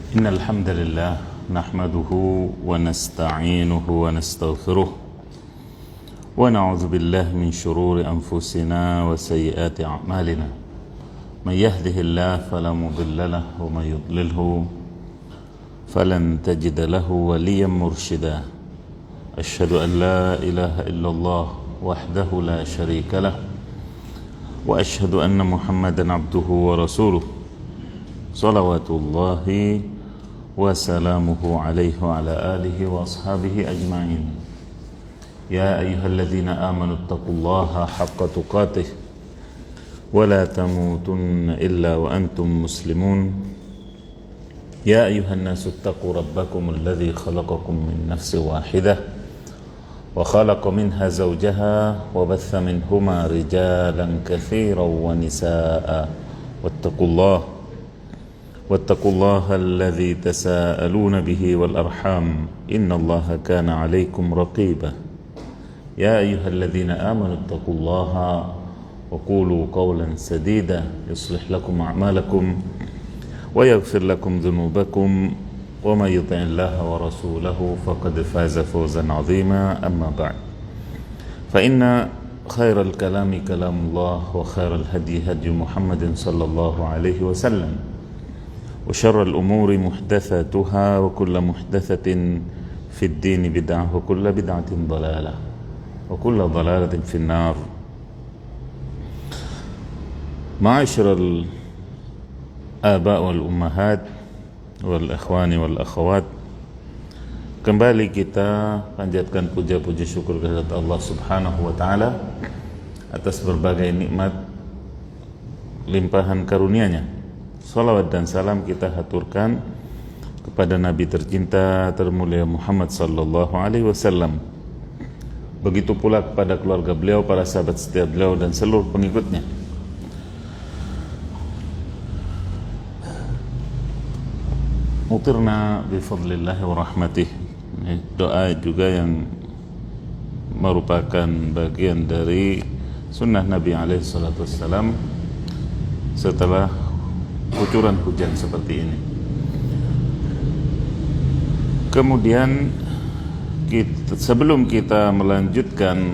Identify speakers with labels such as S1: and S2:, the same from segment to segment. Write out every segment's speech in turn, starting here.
S1: إن الحمد لله نحمده ونستعينه ونستغفره ونعوذ بالله من شرور أنفسنا وسيئات أعمالنا من يهده الله فلا مضل له ومن يضلله فلن تجد له وليا مرشدا أشهد أن لا إله إلا الله وحده لا شريك له وأشهد أن محمدا عبده ورسوله صلوات الله وسلامه عليه وعلى آله وأصحابه أجمعين يا أيها الذين آمنوا اتقوا الله حق تقاته ولا تموتن إلا وأنتم مسلمون يا أيها الناس اتقوا ربكم الذي خلقكم من نفس واحدة وخلق منها زوجها وبث منهما رجالا كثيرا ونساء واتقوا الله الذي تساءلون به والأرحام إن الله كان عليكم رقيبا يا أيها الذين آمنوا اتقوا الله وقولوا قولا سديدا يصلح لكم أعمالكم ويغفر لكم ذنوبكم ومن يطع الله ورسوله فقد فاز فوزا عظيما أما بعد فإن خير الكلام كلام الله وخير الهدي هدي محمد صلى الله عليه وسلم وشر الأمور محدثاتها وكل محدثة في الدين بدعة وكل بدعة ضلالة وكل ضلالة في النار. معاشر الآباء والأمهات والإخوان والأخوات, kembali kita panjatkan puja-puji syukur kehadirat Allah Subhanahu wa taala atas berbagai nikmat limpahan karunia-Nya. Salawat dan salam kita haturkan kepada Nabi tercinta termulia Muhammad sallallahu alaihi wasallam. Begitu pula kepada keluarga beliau, para sahabat setia beliau dan seluruh pengikutnya. Mutirna bifadlillahi wa rahmatih. Doa juga yang merupakan bagian dari sunnah Nabi alaihi salatu wassalam setelah kucuran hujan seperti ini. Kemudian sebelum kita melanjutkan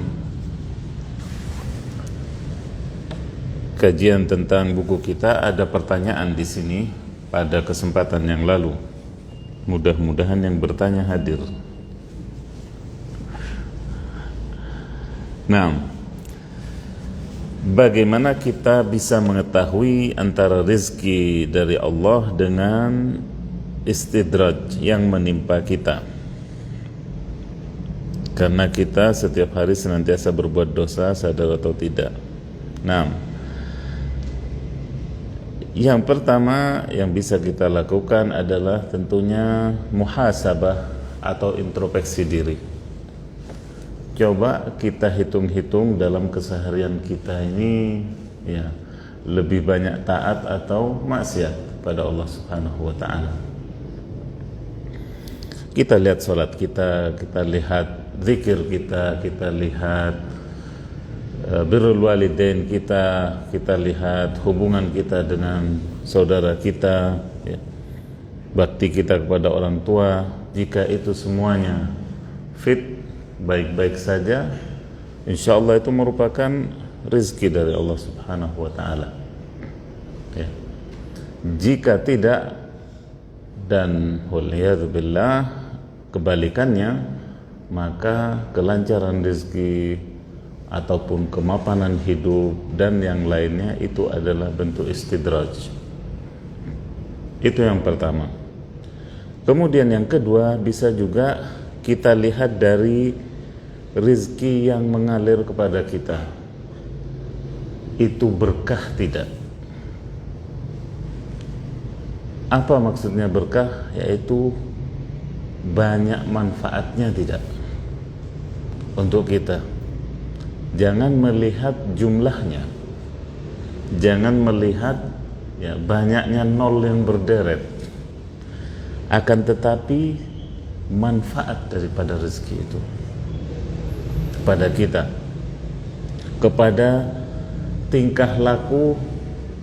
S1: kajian tentang buku kita, ada pertanyaan di sini pada kesempatan yang lalu. Mudah-mudahan yang bertanya hadir. Nah, bagaimana kita bisa mengetahui antara rezeki dari Allah dengan istidraj yang menimpa kita? Karena kita setiap hari senantiasa berbuat dosa, sadar atau tidak. Nah, yang pertama yang bisa kita lakukan adalah tentunya muhasabah atau introspeksi diri. Coba kita hitung-hitung dalam keseharian kita ini, ya, lebih banyak taat atau maksiat pada Allah Subhanahu wa taala. Kita lihat salat kita, kita lihat zikir kita, kita lihat birrul walidain kita lihat hubungan kita dengan saudara kita, ya, bakti kita kepada orang tua. Jika itu semuanya fit, baik-baik saja, insya Allah itu merupakan rezeki dari Allah Subhanahu wa ta'ala, ya. Jika tidak, dan waliyadzubillah kebalikannya, maka kelancaran rezeki ataupun kemapanan hidup dan yang lainnya itu adalah bentuk istidraj. Itu yang pertama. Kemudian yang kedua, bisa juga kita lihat dari rezeki yang mengalir kepada kita, itu berkah tidak? Apa maksudnya berkah? Yaitu banyak manfaatnya tidak untuk kita. Jangan melihat jumlahnya, jangan melihat, ya, banyaknya nol yang berderet, akan tetapi manfaat daripada rezeki itu kepada kita, kepada tingkah laku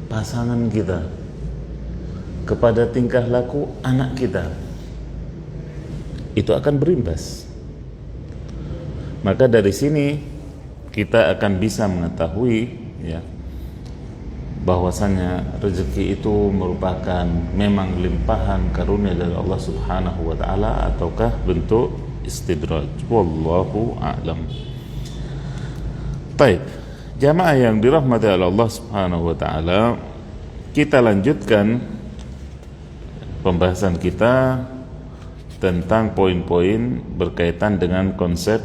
S1: pasangan kita, kepada tingkah laku anak kita, itu akan berimbas. Maka dari sini kita akan bisa mengetahui ya, bahwasanya rezeki itu merupakan memang limpahan karunia dari Allah Subhanahu wa taala ataukah bentuk istidraj. Wallahu a'lam. Baik, jamaah yang dirahmati oleh Allah Subhanahu wa taala, kita lanjutkan pembahasan kita tentang poin-poin berkaitan dengan konsep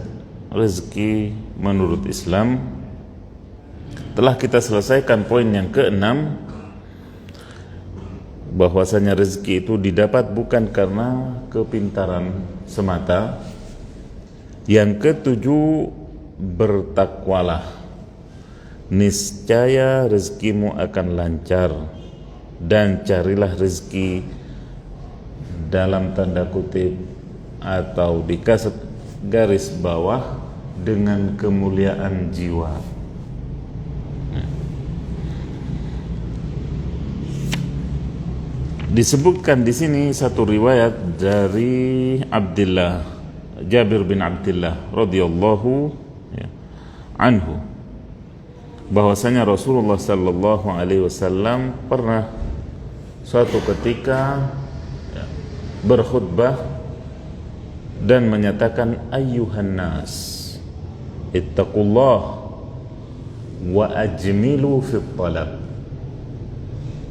S1: rezeki menurut Islam. Telah kita selesaikan poin yang keenam, bahwasanya rezeki itu didapat bukan karena kepintaran semata. Yang ketujuh, bertakwalah, niscaya rezekimu akan lancar, dan carilah rezeki dalam tanda kutip atau dikasih garis bawah dengan kemuliaan jiwa. Disebutkan di sini satu riwayat dari Jabir bin Abdullah radhiyallahu anhu, bahwasanya Rasulullah sallallahu alaihi wasallam pernah suatu ketika berkhutbah dan menyatakan, ayyuhan nas ittaqullah wa ajmilu fit talab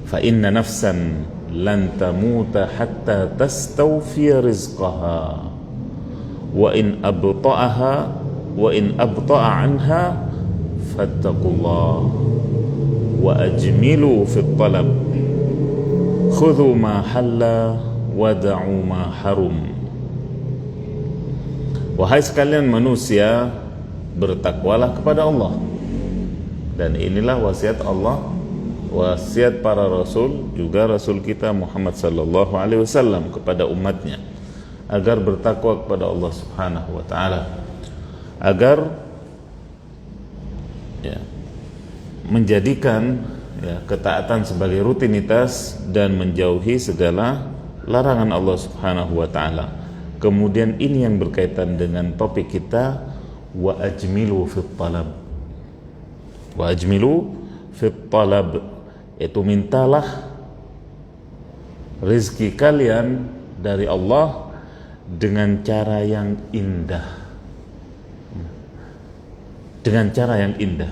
S1: fa inna nafsan lan tamuta hatta tastawfiya rizqaha wa in abta'a anha fattaqullah wa ajmilu fit talab khudhu ma halla wada'u ma harum. Wahai sekalian manusia, bertakwalah kepada Allah. Dan inilah wasiat Allah, wasiat para rasul, juga rasul kita Muhammad sallallahu alaihi wasallam kepada umatnya, agar bertakwa kepada Allah Subhanahu wa taala, agar menjadikan ketaatan sebagai rutinitas dan menjauhi segala larangan Allah Subhanahu wa taala. Kemudian ini yang berkaitan dengan topik kita, wa ajmilu fit talab. Wa ajmilu fit talab, itu mintalah rezeki kalian dari Allah dengan cara yang indah. Dengan cara yang indah.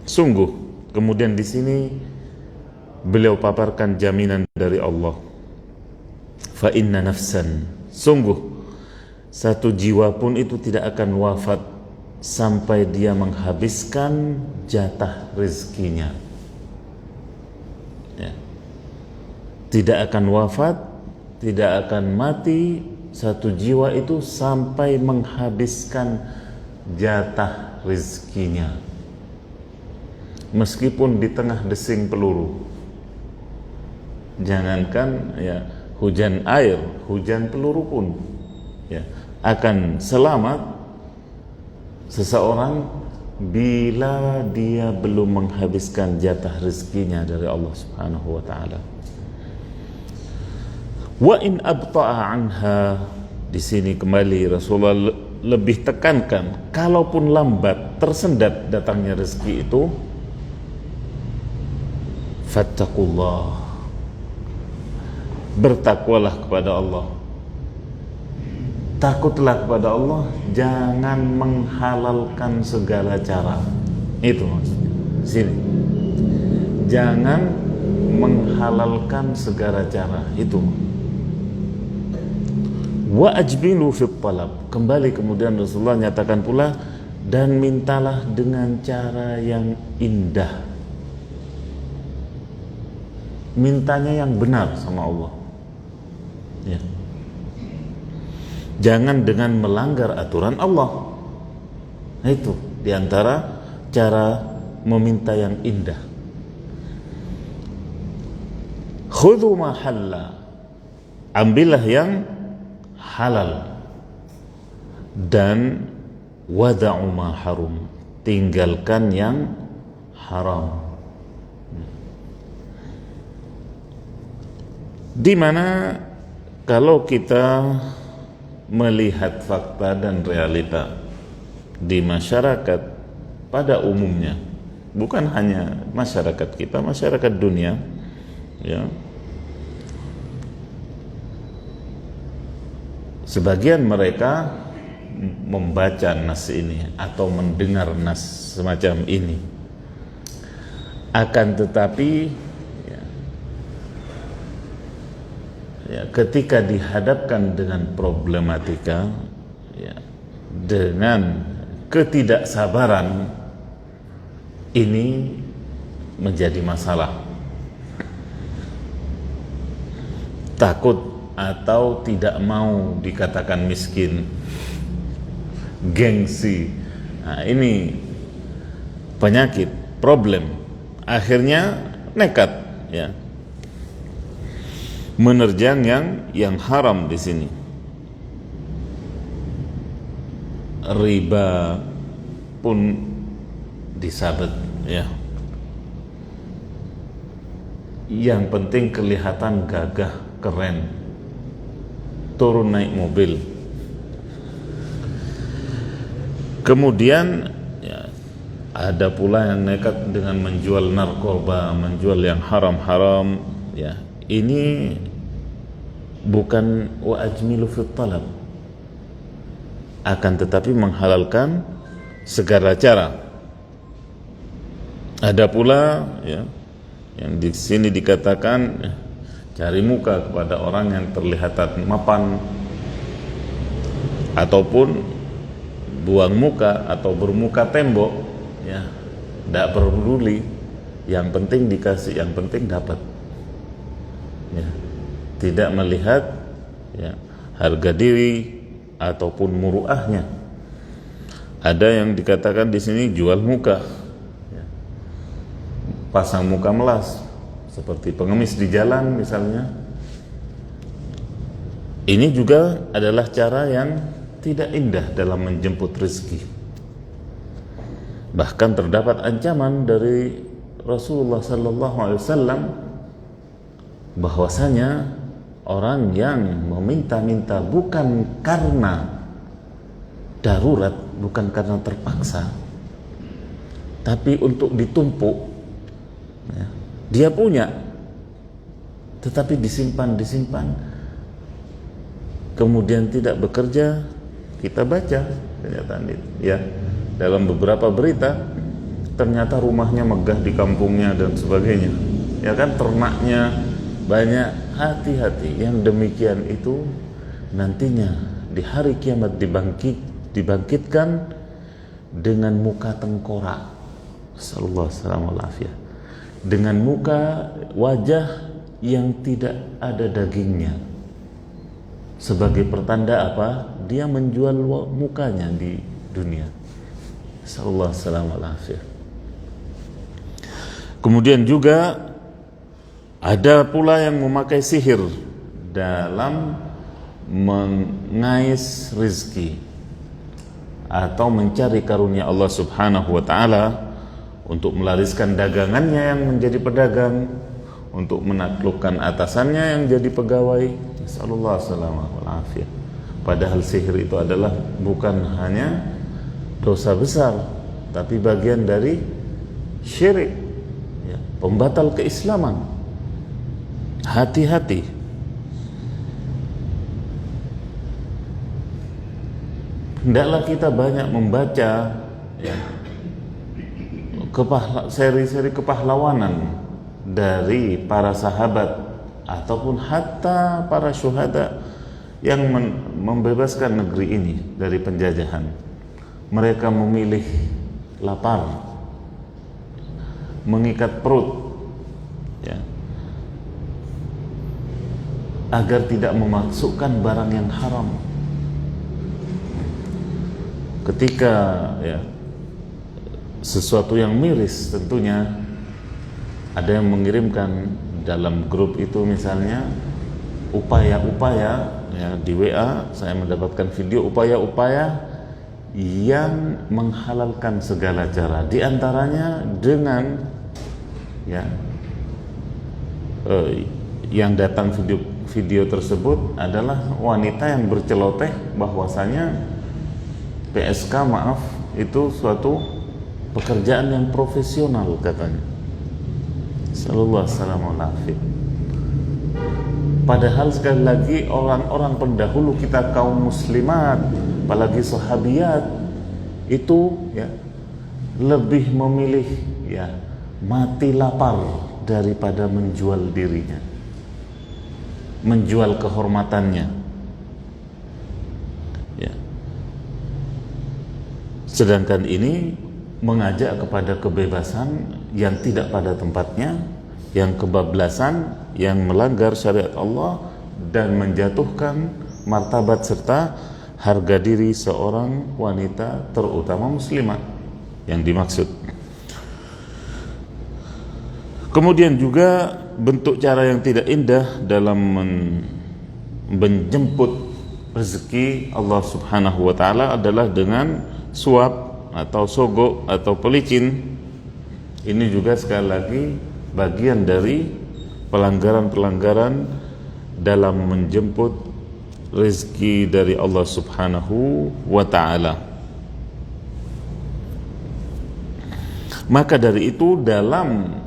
S1: Sungguh, kemudian di sini beliau paparkan jaminan dari Allah. Fa inna nafsan, sungguh satu jiwa pun itu tidak akan wafat sampai dia menghabiskan jatah rezekinya. Tidak akan wafat, tidak akan mati satu jiwa itu sampai menghabiskan jatah rezekinya, meskipun di tengah desing peluru. Jangankan hujan air, hujan peluru pun akan selamat seseorang bila dia belum menghabiskan jatah rezekinya dari Allah Subhanahu wa taala. Wa in abta'a anha, di sini kembali Rasulullah lebih tekankan, kalaupun lambat tersendat datangnya rezeki itu, fattaqullah, bertakwalah kepada Allah, takutlah kepada Allah, jangan menghalalkan segala cara. Itu maksudnya sini, jangan menghalalkan segala cara. Itu wa ajbilu fit talab, kembali kemudian Rasulullah nyatakan pula, dan mintalah dengan cara yang indah. Mintanya yang benar sama Allah. Jangan dengan melanggar aturan Allah. Nah, itu diantara cara meminta yang indah. Khudhu ma halla, ambillah yang halal, dan wada'u ma harum, tinggalkan yang haram. di mana kalau kita melihat fakta dan realita di masyarakat pada umumnya, bukan hanya masyarakat kita, masyarakat dunia, ya, sebagian mereka membaca nas ini atau mendengar nas semacam ini, akan tetapi ketika dihadapkan dengan problematika, dengan ketidaksabaran, ini menjadi masalah. Takut atau tidak mau dikatakan miskin, gengsi, nah, ini penyakit, problem. Akhirnya nekat, ya, menerjang yang haram di sini. Riba pun disabet, ya. Yang penting kelihatan gagah, keren, turun naik mobil. Kemudian ya, ada pula yang nekat dengan menjual narkoba, menjual yang haram-haram, ya. Ini bukan wa ajmilu fit talab, akan tetapi menghalalkan segala cara. Ada pula, ya, yang di sini dikatakan cari muka kepada orang yang terlihat mapan, ataupun buang muka atau bermuka tembok, ya, tidak peduli, yang penting dikasih, yang penting dapat, ya, tidak melihat, ya, harga diri ataupun muruahnya. Ada yang dikatakan di sini jual muka, ya, pasang muka melas seperti pengemis di jalan misalnya. Ini juga adalah cara yang tidak indah dalam menjemput rezeki. Bahkan terdapat ancaman dari Rasulullah sallallahu alaihi wasallam bahwasanya orang yang meminta-minta bukan karena darurat, bukan karena terpaksa, tapi untuk ditumpuk, ya, dia punya tetapi disimpan, kemudian tidak bekerja. Kita baca kenyataan itu, ya, dalam beberapa berita, ternyata rumahnya megah di kampungnya dan sebagainya, ya kan, ternaknya banyak. Hati-hati, yang demikian itu nantinya di hari kiamat dibangkitkan dengan muka tengkorak, sallallahu alaihi wasallam, dengan muka wajah yang tidak ada dagingnya, sebagai pertanda apa? Dia menjual mukanya di dunia, sallallahu alaihi wasallam. Kemudian juga ada pula yang memakai sihir dalam mengais rezeki atau mencari karunia Allah Subhanahu wa taala untuk melariskan dagangannya yang menjadi pedagang, untuk menaklukkan atasannya yang jadi pegawai. Sallallahu alaihi wasallam. Padahal sihir itu adalah bukan hanya dosa besar, tapi bagian dari syirik, ya, pembatal keislaman. Hati-hati. Hendaklah kita banyak membaca, ya, seri-seri kepahlawanan dari para sahabat ataupun hatta para syuhada yang membebaskan negeri ini dari penjajahan. Mereka memilih lapar, mengikat perut, ya, agar tidak memasukkan barang yang haram. Ketika, ya, sesuatu yang miris, tentunya ada yang mengirimkan dalam grup itu misalnya upaya-upaya, ya, di WA saya mendapatkan video upaya-upaya yang menghalalkan segala cara, di antaranya dengan, ya, yang datang video tersebut adalah wanita yang berceloteh bahwasanya PSK itu suatu pekerjaan yang profesional katanya. Sallallahu alaihi wasallam. Padahal sekali lagi orang-orang pendahulu kita kaum muslimat, apalagi sahabiyat, itu ya lebih memilih ya mati lapar daripada menjual dirinya, menjual kehormatannya. Ya. Sedangkan ini mengajak kepada kebebasan yang tidak pada tempatnya, yang kebablasan, yang melanggar syariat Allah dan menjatuhkan martabat serta harga diri seorang wanita terutama muslimah yang dimaksud. Kemudian juga bentuk cara yang tidak indah dalam menjemput rezeki Allah Subhanahu wa taala adalah dengan suap atau sogok atau pelicin. Ini juga sekali lagi bagian dari pelanggaran-pelanggaran dalam menjemput rezeki dari Allah Subhanahu wa taala. Maka dari itu dalam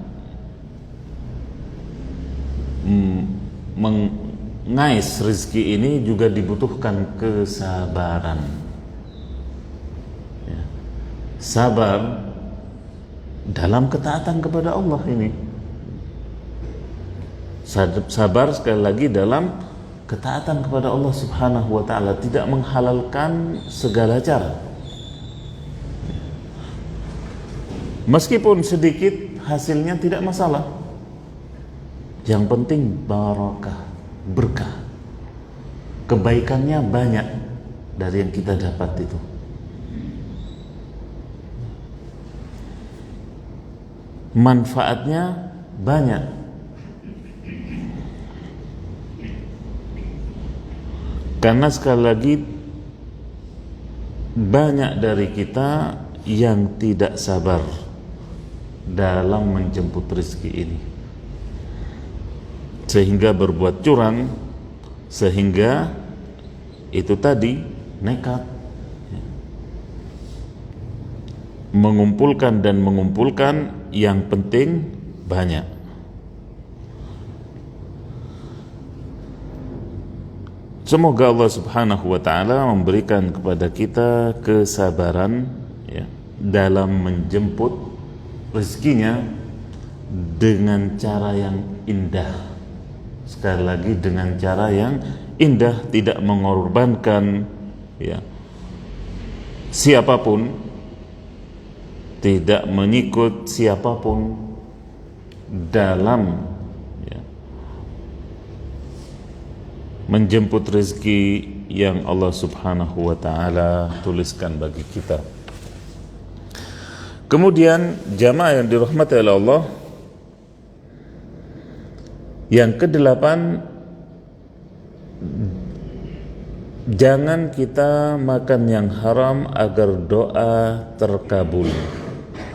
S1: mengais rezeki ini juga dibutuhkan kesabaran. Ya. Sabar dalam ketaatan kepada Allah ini. Sabar sekali lagi dalam ketaatan kepada Allah Subhanahu wa taala, tidak menghalalkan segala cara. Meskipun sedikit hasilnya tidak masalah. Yang penting barakah, berkah. Kebaikannya banyak dari yang kita dapat itu. Manfaatnya banyak. Karena sekali lagi banyak dari kita yang tidak sabar dalam menjemput rezeki ini, sehingga berbuat curang, sehingga itu tadi nekat mengumpulkan yang penting banyak. Semoga Allah Subhanahu wa taala memberikan kepada kita kesabaran ya, dalam menjemput rezekinya dengan cara yang indah. Sekali lagi dengan cara yang indah, tidak mengorbankan ya siapapun, tidak mengikut siapapun dalam menjemput rezeki yang Allah Subhanahu wa taala tuliskan bagi kita. Kemudian jamaah yang dirahmati oleh Allah, yang kedelapan, jangan kita makan yang haram agar doa terkabul.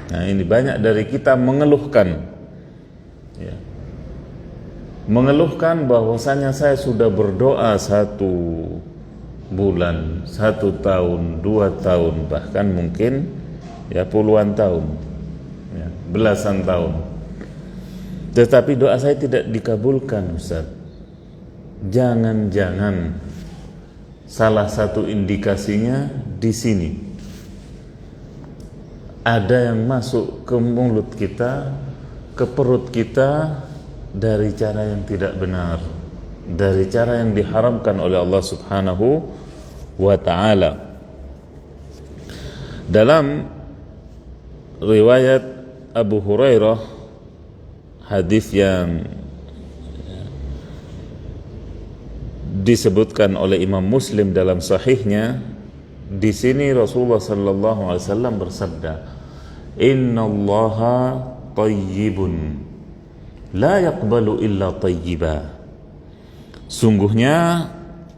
S1: Nah, ini banyak dari kita mengeluhkan ya, mengeluhkan bahwasanya saya sudah berdoa 1 bulan, 1 tahun, 2 tahun, bahkan mungkin ya puluhan tahun ya, belasan tahun, tetapi doa saya tidak dikabulkan, Ustaz. Jangan-jangan salah satu indikasinya di sini, ada yang masuk ke mulut kita, ke perut kita dari cara yang tidak benar, dari cara yang diharamkan oleh Allah Subhanahu wa ta'ala. Dalam riwayat Abu Hurairah, hadis yang disebutkan oleh Imam Muslim dalam sahihnya, di sini Rasulullah sallallahu alaihi wasallam bersabda, "Innallaha thayyibun la yaqbalu illa thayyiba." Sungguhnya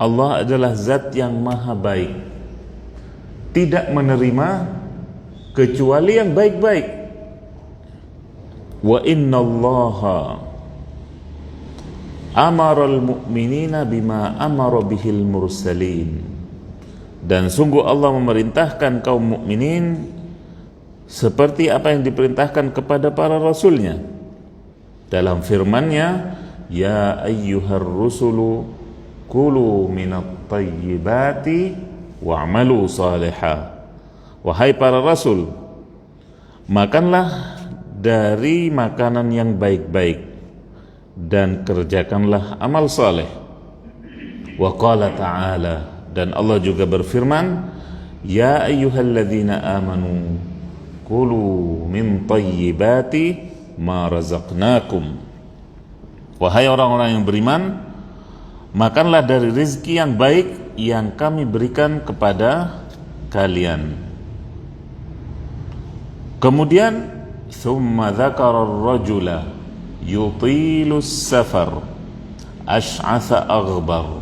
S1: Allah adalah zat yang maha baik, tidak menerima kecuali yang baik-baik. Wa innallaha amaral mu'minina bima amara bihil mursalin. Dan sungguh Allah memerintahkan kaum mukminin seperti apa yang diperintahkan kepada para rasulnya. Dalam firman-Nya, ya ayyuhar rusulu kulu minat tayyibati wa'malu salihah. Wahai para rasul, makanlah dari makanan yang baik-baik dan kerjakanlah amal saleh. Wa qala ta'ala, dan Allah juga berfirman, ya ayyuhalladzina amanu kulu min tayyibati ma razaqnakum. Wahai orang-orang yang beriman, makanlah dari rezeki yang baik yang kami berikan kepada kalian. Kemudian thumma dzakara ar-rajula yutilu as-safar ash'atha aghbar.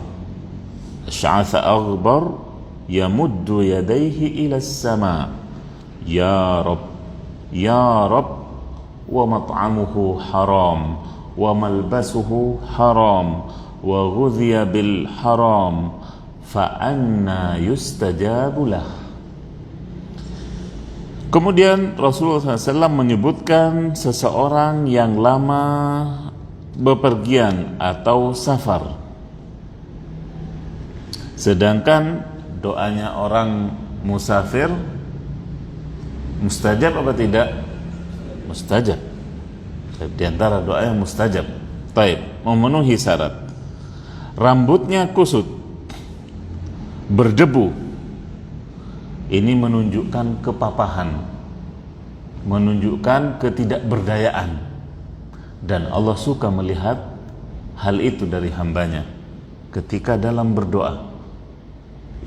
S1: Ash'atha aghbar yamuddu yadayhi ila as-sama' ya rab wa mat'amuhu haram wa malbasuhu haram wa ghudhiya bil haram fa anna yustajabu lah. Kemudian Rasulullah SAW menyebutkan seseorang yang lama bepergian atau safar, sedangkan doanya orang musafir mustajab apa tidak? Mustajab. Di antara doa yang mustajab. Taib, memenuhi syarat. Rambutnya kusut, berdebu. Ini menunjukkan kepapahan, menunjukkan ketidakberdayaan, dan Allah suka melihat hal itu dari hambanya ketika dalam berdoa.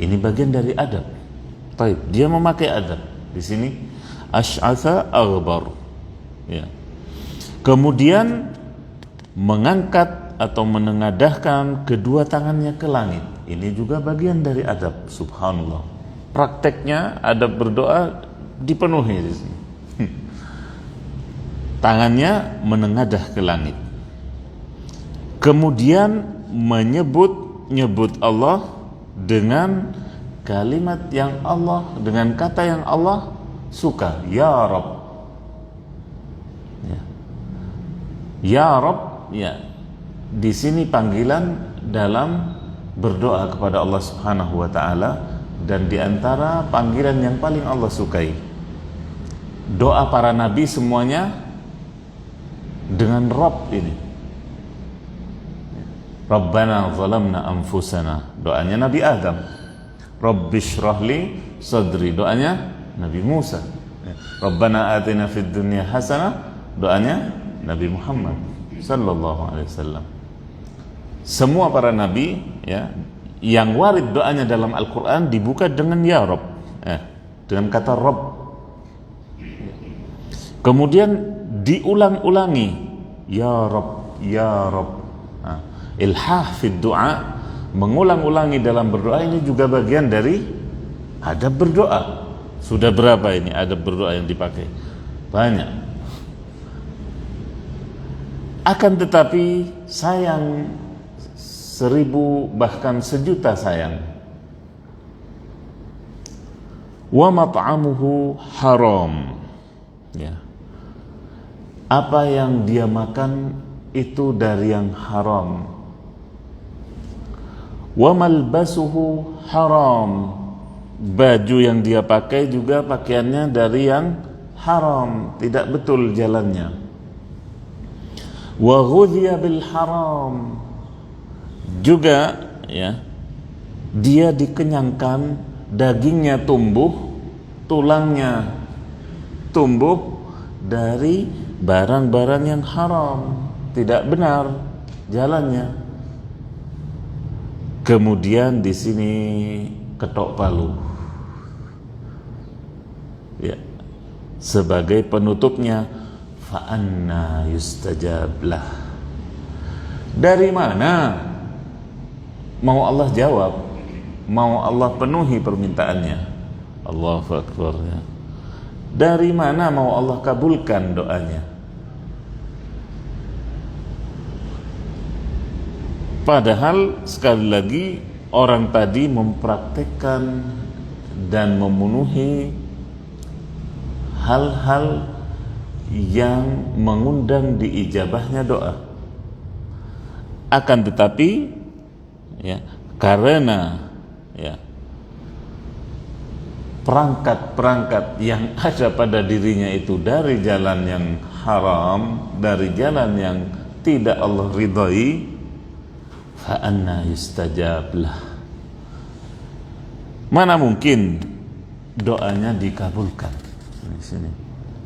S1: Ini bagian dari adab. Taib, dia memakai adab di sini. Ash'atha aghbar, ya. Kemudian mengangkat atau menengadahkan kedua tangannya ke langit. Ini juga bagian dari adab. Subhanallah. Prakteknya adab berdoa dipenuhi di sini. Tangannya menengadah ke langit. Kemudian menyebut Allah dengan kalimat yang Allah, dengan kata yang Allah suka, ya Rabb. Ya, ya Rabb, ya. Di sini panggilan dalam berdoa kepada Allah Subhanahu wa taala, dan di antara panggilan yang paling Allah sukai. Doa para nabi semuanya dengan Rabb ini. Rabbana zalamna anfusana, doanya Nabi Adam. Rabbishrahli sadri, doanya Nabi Musa. Rabbana atina fid dunya hasanah, doanya Nabi Muhammad sallallahu alaihi wasallam. Semua para nabi, ya, yang warid doanya dalam Al-Quran dibuka dengan ya Rabb, dengan kata Rabb. Kemudian diulang-ulangi, ya Rabb, ya Rabb. Ilhah fid du'a, mengulang-ulangi dalam berdoa, ini juga bagian dari adab berdoa. Sudah berapa ini adab berdoa yang dipakai? Banyak. Akan tetapi sayang, 1000 bahkan 1.000.000 sayang. Wa mat'amuhu haram, ya. Apa yang dia makan itu dari yang haram. Wa malbasuhu haram, baju yang dia pakai juga pakaiannya dari yang haram, tidak betul jalannya. Wa ghudhiya bil haram, juga, ya, dia dikenyangkan, dagingnya tumbuh, tulangnya tumbuh dari barang-barang yang haram, tidak benar jalannya. Kemudian di sini ketok palu, ya, sebagai penutupnya, fa anna yustajab lah. Dari mana mau Allah jawab, mau Allah penuhi permintaannya? Allahu Akbar, ya. Dari mana mau Allah kabulkan doanya? Padahal sekali lagi orang tadi mempraktekkan dan memenuhi hal-hal yang mengundang diijabahnya doa. Akan tetapi ya, karena ya perangkat-perangkat yang ada pada dirinya itu dari jalan yang haram, dari jalan yang tidak Allah ridhai, fa anna yustajab lah. Mana mungkin doanya dikabulkan? Di sini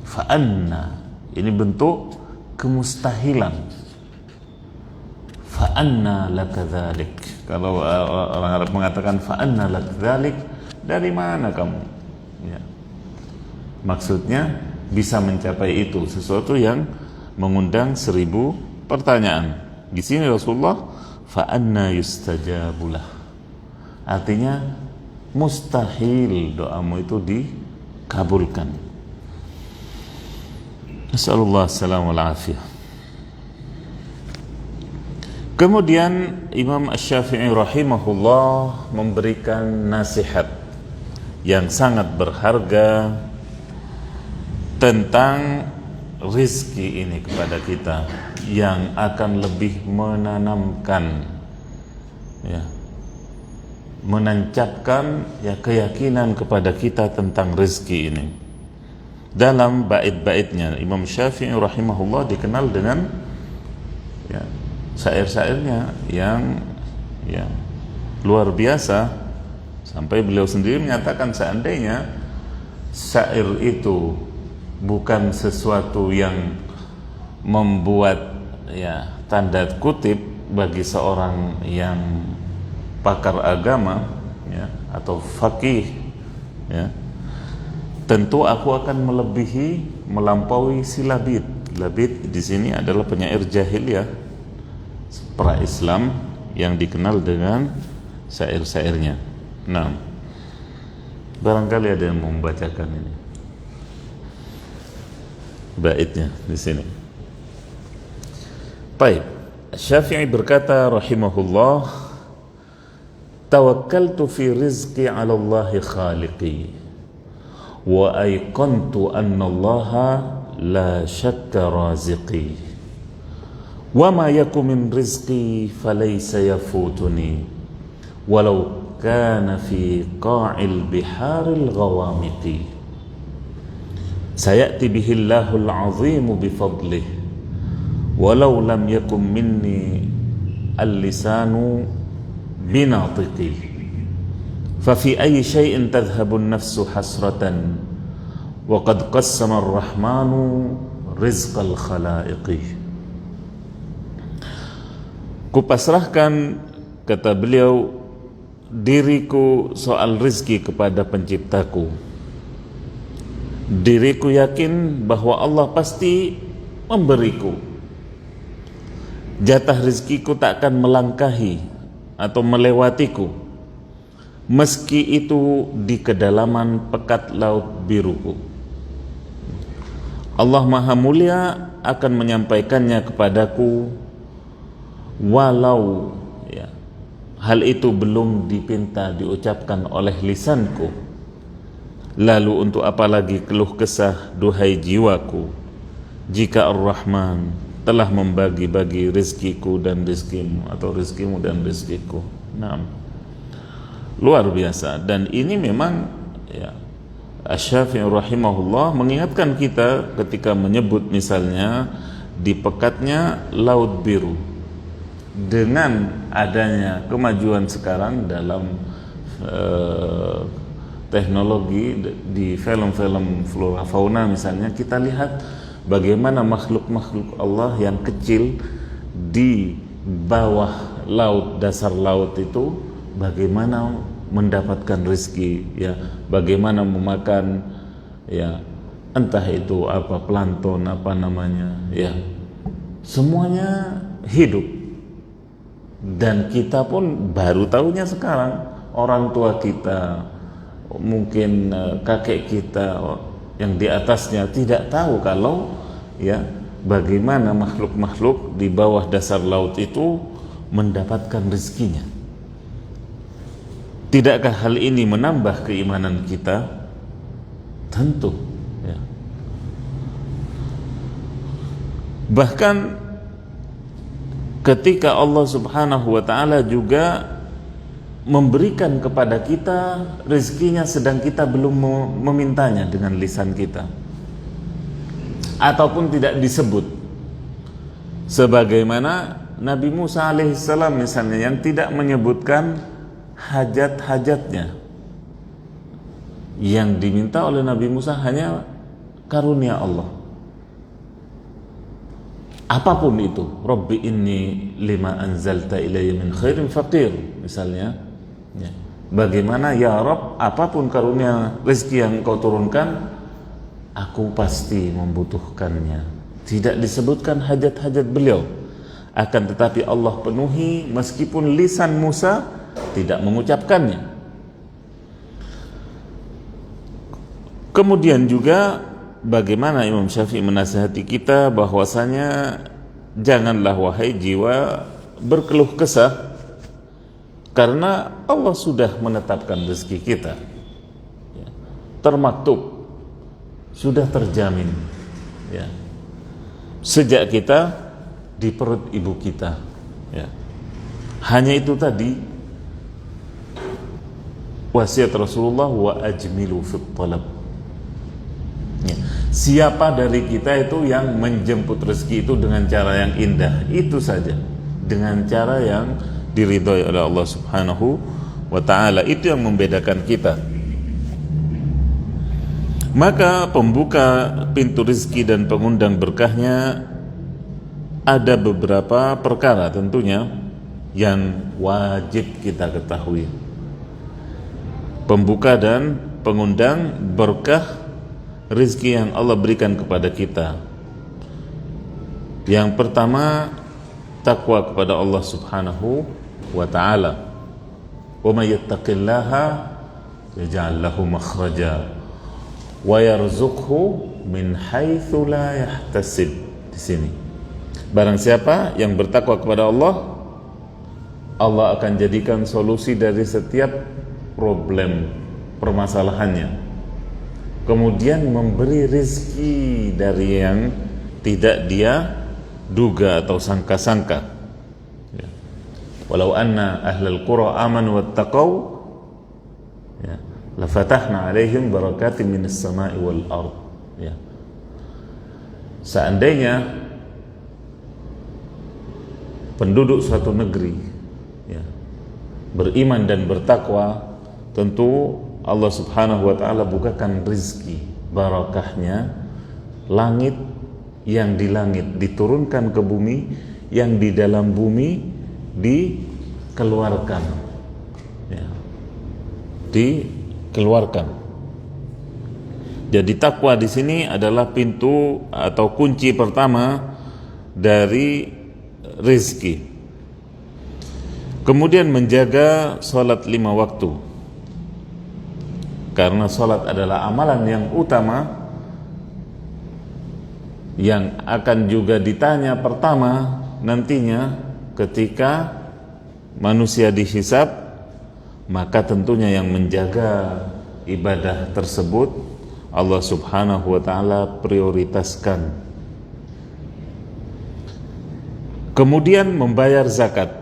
S1: fa anna, ini bentuk kemustahilan. Fa anna lakadzalik. Kalau orang Arab mengatakan fa anna lakadzalik, dari mana kamu? Ya. Maksudnya bisa mencapai itu, sesuatu yang mengundang 1000 pertanyaan. Di sini Rasulullah fa anna yustajabulah. Artinya mustahil doamu itu dikabulkan. Nasallallahu alaihi wasallam. Kemudian Imam Asy-Syafi'i rahimahullah memberikan nasihat yang sangat berharga tentang rizki ini kepada kita, yang akan lebih menanamkan ya, menancapkan ya keyakinan kepada kita tentang rizki ini. Dalam bait-baitnya Imam Syafi'i rahimahullah dikenal dengan ya, syair-syairnya yang ya luar biasa, sampai beliau sendiri menyatakan seandainya syair itu bukan sesuatu yang membuat ya tanda kutip bagi seorang yang pakar agama ya, atau faqih ya, tentu aku akan melampaui si Labid. Labid di sini adalah penyair jahiliyah pra-Islam yang dikenal dengan syair-syairnya. Nah, barangkali ada yang mau membacakan ini baitnya di sini. Baik, Syafi'i berkata rahimahullah, tawakkaltu fi rizqi 'ala Allah khaliqi wa ayqantu anna Allah la syakka raziqi wa ma yakum min rizqi falaysa yafutuni walau kana fi qa'il biharil ghawamiqi sayati bihillahul azimu bifadlih walau lam yakum minni al-lisanu binatiqi fafi ayyi syai'in tadhhabu an-nafsu hasratan wa qad qassama ar-rahmanu rizqal khalaiqi. Kupasrahkan, kata beliau, diriku soal rizki kepada penciptaku. Diriku yakin bahwa Allah pasti memberiku. Jatah rizkiku tak akan melangkahi atau melewatiku, meski itu di kedalaman pekat laut biruku. Allah Maha Mulia akan menyampaikannya kepadaku, walau ya, hal itu belum dipinta diucapkan oleh lisanku. Lalu untuk apa lagi keluh kesah, duhai jiwaku, jika Ar-Rahman telah membagi-bagi rizkiku dan rizkimu, atau rizkimu dan rizkiku. Nah, luar biasa. Dan ini memang ya, Asy-Syafi'i rahimahullah mengingatkan kita ketika menyebut misalnya di pekatnya laut biru. Dengan adanya kemajuan sekarang dalam teknologi di film-film flora fauna misalnya, kita lihat bagaimana makhluk-makhluk Allah yang kecil di bawah laut, dasar laut itu, bagaimana mendapatkan rezeki ya, bagaimana memakan ya, entah itu apa plankton apa namanya ya, semuanya hidup. Dan kita pun baru tahunya sekarang. Orang tua kita, mungkin kakek kita yang di atasnya tidak tahu kalau ya bagaimana makhluk-makhluk di bawah dasar laut itu mendapatkan rezekinya. Tidakkah hal ini menambah keimanan kita? Tentu, ya. Bahkan ketika Allah Subhanahu wa ta'ala juga memberikan kepada kita rezekinya sedang kita belum memintanya dengan lisan kita, ataupun tidak disebut, sebagaimana Nabi Musa alaihissalam misalnya, yang tidak menyebutkan hajat-hajatnya. Yang diminta oleh Nabi Musa hanya karunia Allah, apapun itu. Rabbi inni lima anzalta ilayya min khairin faqir, misalnya, ya. Bagaimana ya Rabb, apapun karunia rezeki yang kau turunkan, aku pasti membutuhkannya. Tidak disebutkan hajat-hajat beliau, akan tetapi Allah penuhi meskipun lisan Musa tidak mengucapkannya. Kemudian juga bagaimana Imam Syafi'i menasihati kita bahwasanya janganlah wahai jiwa berkeluh kesah, karena Allah sudah menetapkan rezeki kita, ya, termaktub, sudah terjamin, ya, sejak kita di perut ibu kita, ya. Hanya itu tadi wasiat Rasulullah, wa ajmilu fit talab. Ya. Siapa dari kita itu yang menjemput rezeki itu dengan cara yang indah? Itu saja, dengan cara yang diridhoi oleh Allah Subhanahu wa ta'ala. Itu yang membedakan kita. Maka pembuka pintu rezeki dan pengundang berkahnya ada beberapa perkara tentunya yang wajib kita ketahui. Pembuka dan pengundang berkah rezeki yang Allah berikan kepada kita. Yang pertama, takwa kepada Allah Subhanahu wa ta'ala. Wa may yattaqillaha yaj'al lahu makhraja wa yarzuqhu min haitsu la yahtasib. Di sini, barang siapa yang bertakwa kepada Allah, Allah akan jadikan solusi dari setiap problem permasalahannya, kemudian memberi rezeki dari yang tidak dia duga atau sangka-sangka. Ya. Walau anna ahlal qura amanu wattaqau, ya, lafatahna alaihim barakatin minas sama'i wal ard. Ya. Seandainya penduduk suatu negeri, ya, beriman dan bertakwa, tentu Allah Subhanahu wa ta'ala bukakan rizki, barakahnya, langit, yang di langit diturunkan ke bumi, yang di dalam bumi dikeluarkan, ya, dikeluarkan. Jadi takwa di sini adalah pintu atau kunci pertama dari rizki. Kemudian menjaga sholat 5 waktu, karena sholat adalah amalan yang utama, yang akan juga ditanya pertama nantinya ketika manusia dihisab. Maka tentunya yang menjaga ibadah tersebut Allah Subhanahu wa ta'ala prioritaskan. Kemudian membayar zakat,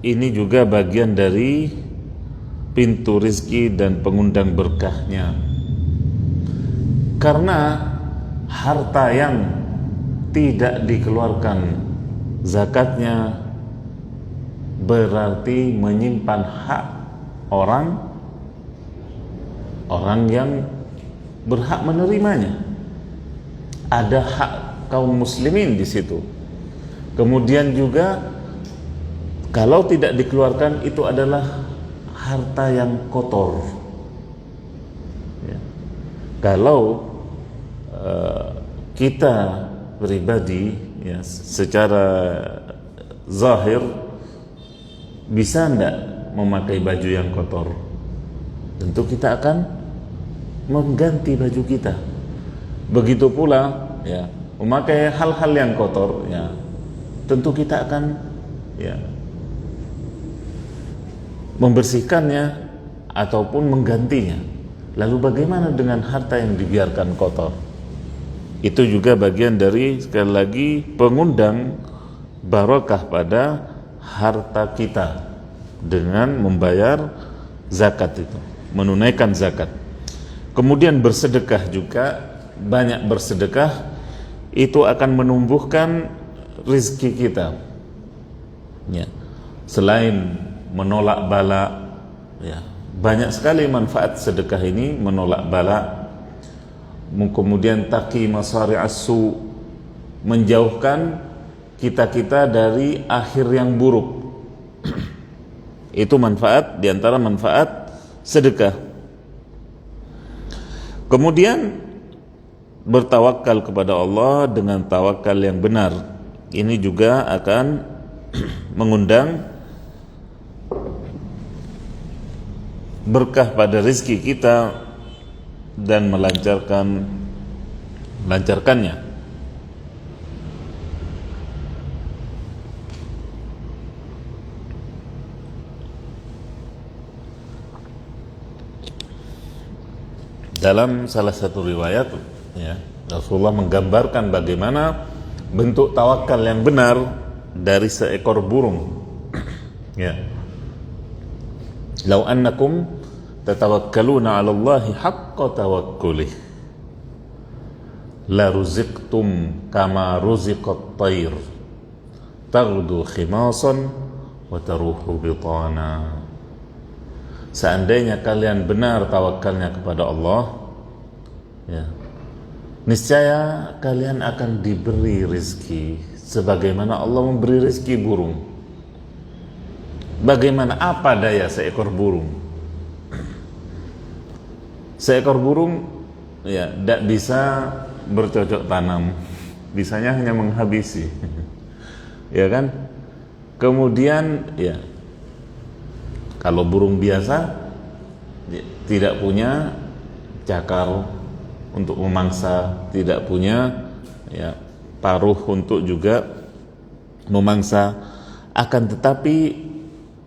S1: ini juga bagian dari pintu rizki dan pengundang berkahnya. Karena harta yang tidak dikeluarkan zakatnya berarti menyimpan hak orang yang berhak menerimanya. Ada hak kaum muslimin di situ. Kemudian juga kalau tidak dikeluarkan, itu adalah harta yang kotor, ya. Kalau kita pribadi, ya, secara zahir bisa enggak memakai baju yang kotor, tentu kita akan mengganti baju kita. Begitu pula, ya, memakai hal-hal yang kotor, ya, tentu kita akan, ya, membersihkannya ataupun menggantinya. Lalu bagaimana dengan harta yang dibiarkan kotor? Itu juga bagian dari, sekali lagi, pengundang barakah pada harta kita dengan membayar zakat itu, menunaikan zakat. Kemudian bersedekah juga, banyak bersedekah itu akan menumbuhkan rizki kita. Ya. Selain menolak bala, ya, banyak sekali manfaat sedekah ini, menolak bala, kemudian taqi masari asu, menjauhkan kita-kita dari akhir yang buruk. Itu manfaat, diantara manfaat sedekah. Kemudian bertawakal kepada Allah dengan tawakal yang benar. Ini juga akan mengundang berkah pada rezeki kita dan melancarkannya. Dalam salah satu riwayat, ya, Rasulullah menggambarkan bagaimana bentuk tawakal yang benar dari seekor burung. Ya. Lau annakum tatawakkaluna 'ala Allahi haqqa tawakkulih la ruziqtum kama ruziqat tayr taghdu khimasan wa taruhu bitana. Seandainya kalian benar tawakalnya kepada Allah, ya, niscaya kalian akan diberi rizki sebagaimana Allah memberi rizki burung. Bagaimana, apa daya seekor burung? Seekor burung, ya, tidak bisa bercocok tanam, bisanya hanya menghabisi. Ya kan? Kemudian, ya, kalau burung biasa tidak punya cakar untuk memangsa, tidak punya, ya, paruh untuk juga memangsa. Akan tetapi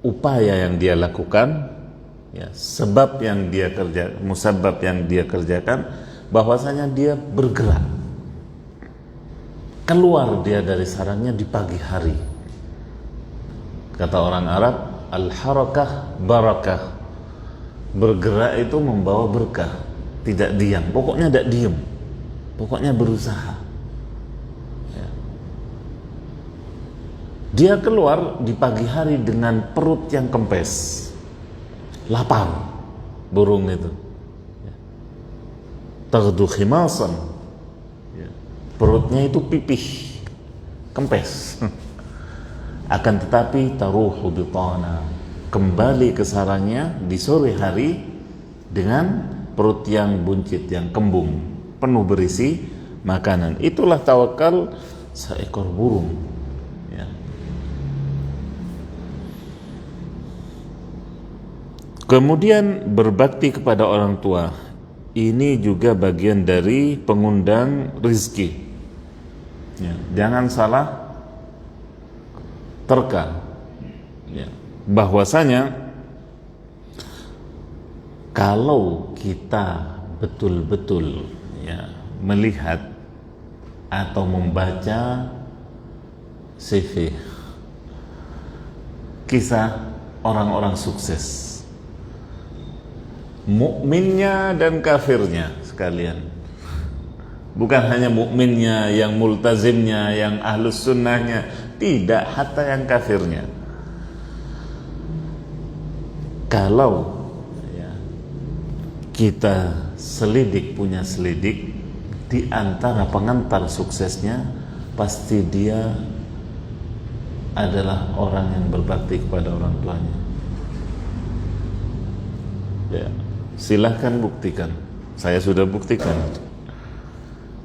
S1: upaya yang dia lakukan, ya, sebab yang dia kerja, musabab yang dia kerjakan, bahwasanya dia bergerak keluar dia dari sarangnya di pagi hari. Kata orang Arab, al-harakah barakah. Bergerak itu membawa berkah, tidak diam, pokoknya tidak diam, pokoknya berusaha. Ya. Dia keluar di pagi hari dengan perut yang kempes, lapar, burung itu. Ya. Taghdu khimasan, ya. Perutnya itu pipih, kempes. Akan tetapi taruhu bitana, kembali ke sarangnya di sore hari dengan perut yang buncit, yang kembung, penuh berisi makanan. Itulah tawakal seekor burung, ya. Kemudian berbakti kepada orang tua, ini juga bagian dari pengundang rizki, ya. Jangan salah terka, ya, bahwasanya kalau kita betul-betul, ya, melihat atau membaca CV kisah orang-orang sukses, mukminnya dan kafirnya sekalian, bukan hanya mukminnya yang multazimnya, yang ahlus sunnahnya, tidak, hatta yang kafirnya. Kalau, ya, kita selidik, punya selidik, di antara pengantar suksesnya pasti dia adalah orang yang berbakti kepada orang tuanya. Ya, silahkan buktikan. Saya sudah buktikan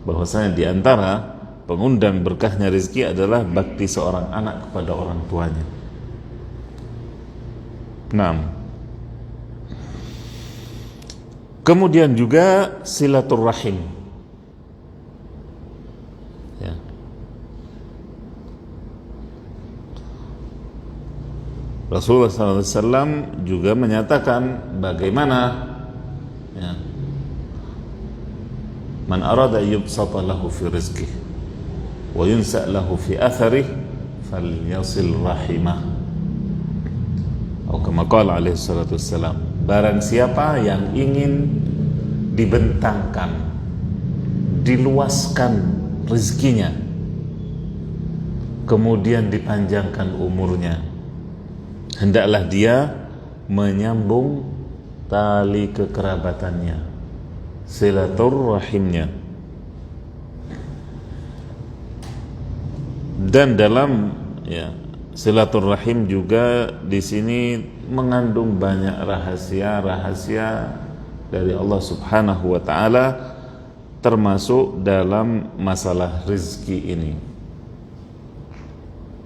S1: bahwasanya di antara pengundang berkahnya rezeki adalah bakti seorang anak kepada orang tuanya. 6. Kemudian juga silaturrahim, ya. Rasulullah SAW juga menyatakan bagaimana ya, man arada yubsata lahu fi rizqih wa yunsa lahu fi atharih falyasil rahimah, atau kama qala alaihi salatu wassalam, barang siapa yang ingin dibentangkan, diluaskan rezekinya, kemudian dipanjangkan umurnya, hendaklah dia menyambung tali kekerabatannya, silaturrahimnya. Dan dalam ya, silaturrahim juga di sini mengandung banyak rahasia-rahasia dari Allah Subhanahu wa taala, termasuk dalam masalah rezeki ini,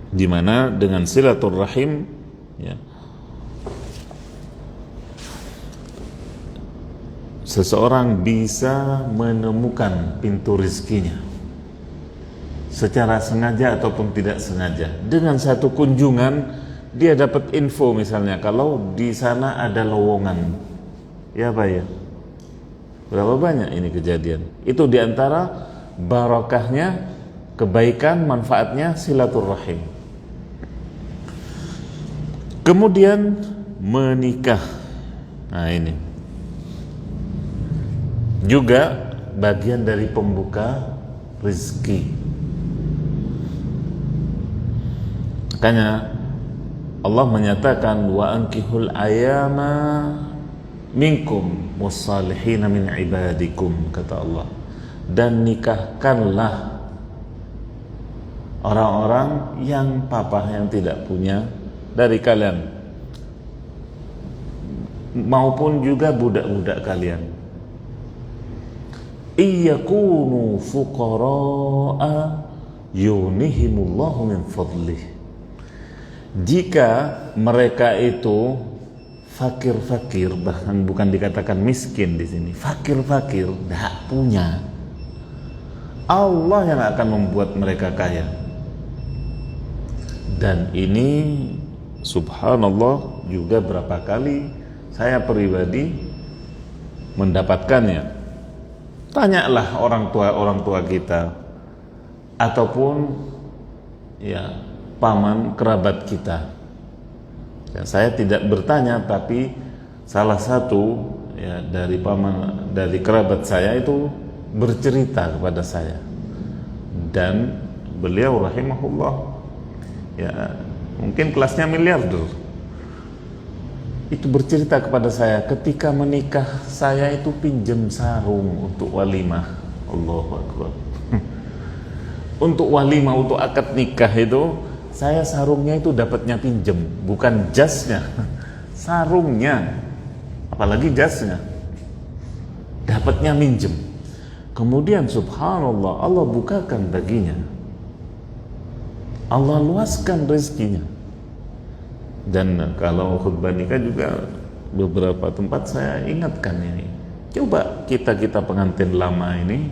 S1: di mana dengan silaturrahim ya, seseorang bisa menemukan pintu rezekinya secara sengaja ataupun tidak sengaja. Dengan satu kunjungan dia dapat info, misalnya kalau di sana ada lowongan, ya Pak ya, berapa banyak ini kejadian. Itu diantara barakahnya, kebaikan, manfaatnya silaturrahim. Kemudian menikah, nah ini juga bagian dari pembuka rezeki. Makanya Allah menyatakan wa ankihul ayama minkum wassalihina min ibadikum, kata Allah, dan nikahkanlah orang-orang yang papa yang tidak punya dari kalian, maupun juga budak-budak kalian. Iyakunu fuqara'a yunihimullahu min fadlih. Jika mereka itu fakir-fakir, bahkan bukan dikatakan miskin di sini, fakir-fakir, tidak punya, Allah yang akan membuat mereka kaya. Dan ini subhanallah juga berapa kali saya pribadi mendapatkannya. Tanyalah orang tua kita ataupun ya paman kerabat kita. Ya, saya tidak bertanya, tapi salah satu ya dari paman, dari kerabat saya itu bercerita kepada saya, dan beliau rahimahullah ya mungkin kelasnya miliarder, itu bercerita kepada saya, ketika menikah saya itu pinjam sarung untuk walimah. Allahu Akbar. Untuk walimah, untuk akad nikah itu saya sarungnya itu dapatnya pinjem, bukan jasnya, sarungnya, apalagi jasnya, dapatnya minjem. Kemudian subhanallah, Allah bukakan baginya, Allah luaskan rezekinya. Dan kalau khutbah nikah juga beberapa tempat saya ingatkan ini, coba kita pengantin lama ini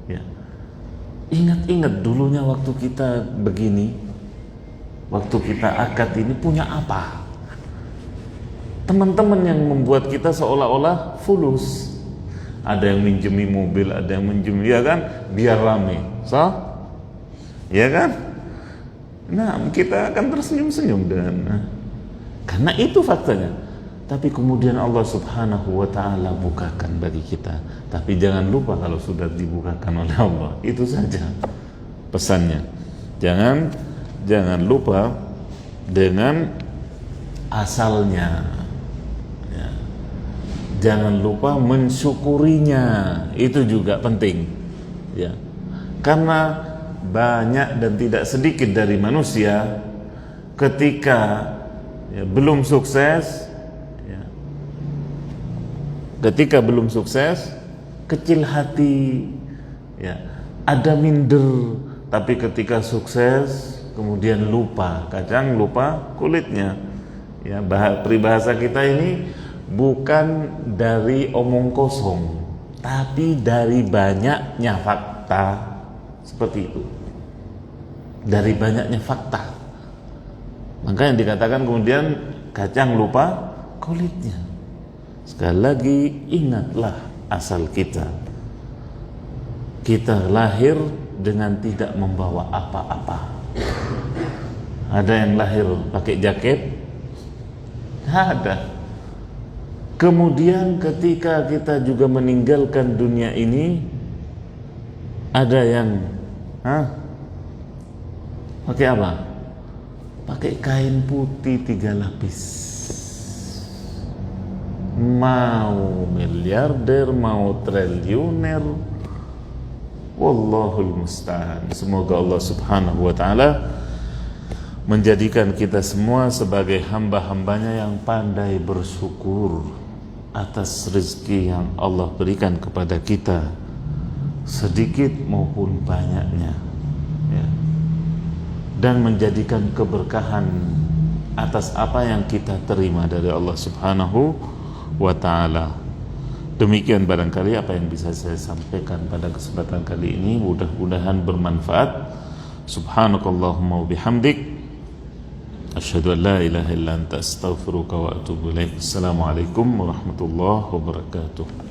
S1: ya, ingat-ingat dulunya waktu kita begini, waktu kita akad ini punya apa? Teman-teman yang membuat kita seolah-olah fulus. Ada yang minjemi mobil, ada yang minjemi, ya kan, biar rame, ya kan? Nah, kita akan tersenyum-senyum dan karena itu faktanya. Tapi kemudian Allah Subhanahu wa taala bukakan bagi kita. Tapi jangan lupa kalau sudah dibukakan oleh Allah, itu saja pesannya. Jangan lupa dengan asalnya ya. Jangan lupa mensyukurinya, itu juga penting ya. Karena banyak dan tidak sedikit dari manusia ketika ya, belum sukses ya, kecil hati ya, ada minder. Tapi ketika sukses kemudian lupa, kadang lupa kulitnya ya. Peribahasa kita ini bukan dari omong kosong, tapi dari banyaknya fakta. Seperti itu, dari banyaknya fakta. Maka yang dikatakan kemudian kacang lupa kulitnya. Sekali lagi, ingatlah asal kita. Kita lahir dengan tidak membawa apa-apa. Ada yang lahir pakai jaket? Tidak ada. Kemudian ketika kita juga meninggalkan dunia ini, ada yang pakai apa? Pakai kain putih 3 lapis. Mau miliarder, mau triliuner, wallahul musta'an. Semoga Allah subhanahu wa ta'ala menjadikan kita semua sebagai hamba-hambanya yang pandai bersyukur atas rezeki yang Allah berikan kepada kita, sedikit maupun banyaknya, ya. Dan menjadikan keberkahan atas apa yang kita terima dari Allah subhanahu wa ta'ala. Demikian barangkali apa yang bisa saya sampaikan pada kesempatan kali ini, mudah-mudahan bermanfaat. Subhanakallahumma wa bihamdik, asyhadu an la ilaha illa anta astaghfiruka wa atubu ilaik. Assalamualaikum warahmatullahi wabarakatuh.